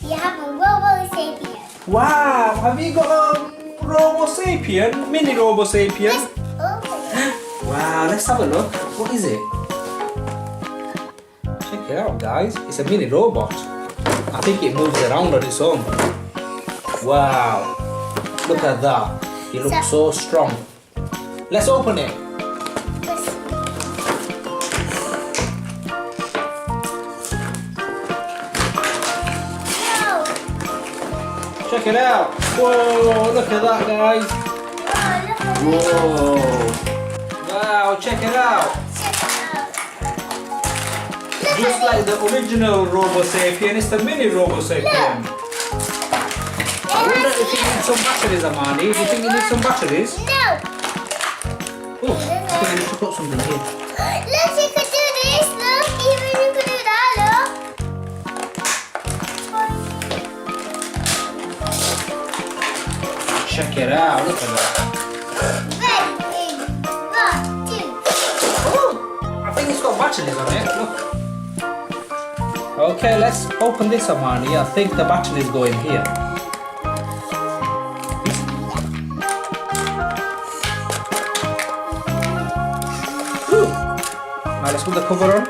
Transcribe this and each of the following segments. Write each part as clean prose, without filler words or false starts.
You have a Robo Sapien. Wow, have you got a Robo Sapien? Mini Robo Sapien? Let's open it. Wow, let's have a look. What is it? Check it out, guys. It's a mini robot. I think it moves around on its own. Wow. Look at that. It looks so strong. Let's open it. No. Check it out. Whoa, look at that, guys. Oh, look at Whoa. Wow, check it out. Just like the original Robo Sapien, it's the mini Robo Sapien. I wonder if it needs some batteries, Amani. Do you think it needs some batteries? No. Oh, I think I need to put something here. Look, you could do this. Look, even you could do that. Look. Check it out. Look at that. Very big. 1, 2. Oh, I think it's got batteries on it. Look. Okay, let's open this, Amani. I think the batteries go in here. Now let's put the cover on.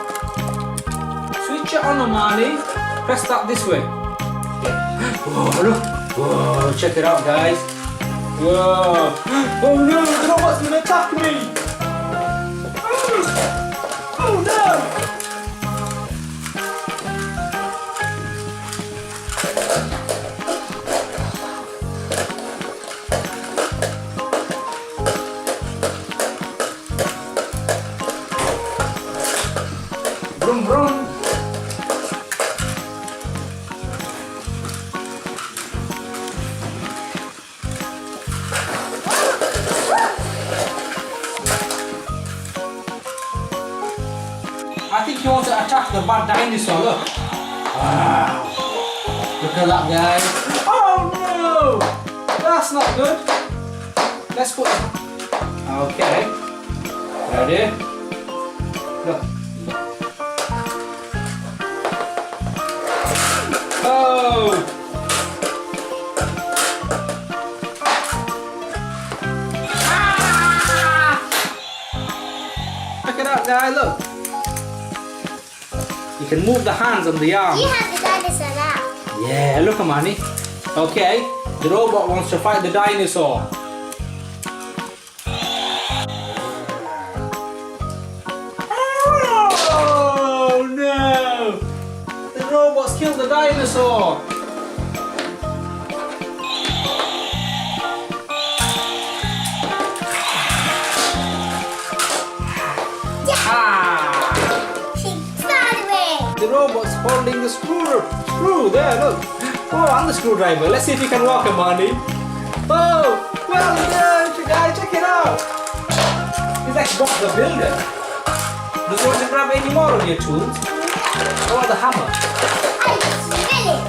Switch it on, Amani. Press that this way. Whoa, look. Whoa, check it out, guys. Whoa. Oh no, the robot's gonna attack me. Oh no. Vroom, vroom. I think he wants to attack the bad dinosaur. Look. Wow. Look at that, guys. Oh no! That's not good. Let's put it. Okay. Ready? Look. Oh! Ah! Check it out, guys, look. You can move the hands and the arms. You have the dinosaur now. Yeah, look, Amani. Okay, the robot wants to fight the dinosaur. Oh no! The robots killed the dinosaur. The robot's holding the screw there, look. Oh, and the screwdriver. Let's see if you can walk, Amani. Oh, well done, guys. Check it out. He's like Bob the Builder. Does he want to grab any more of your tools? How about the hammer? I spin it.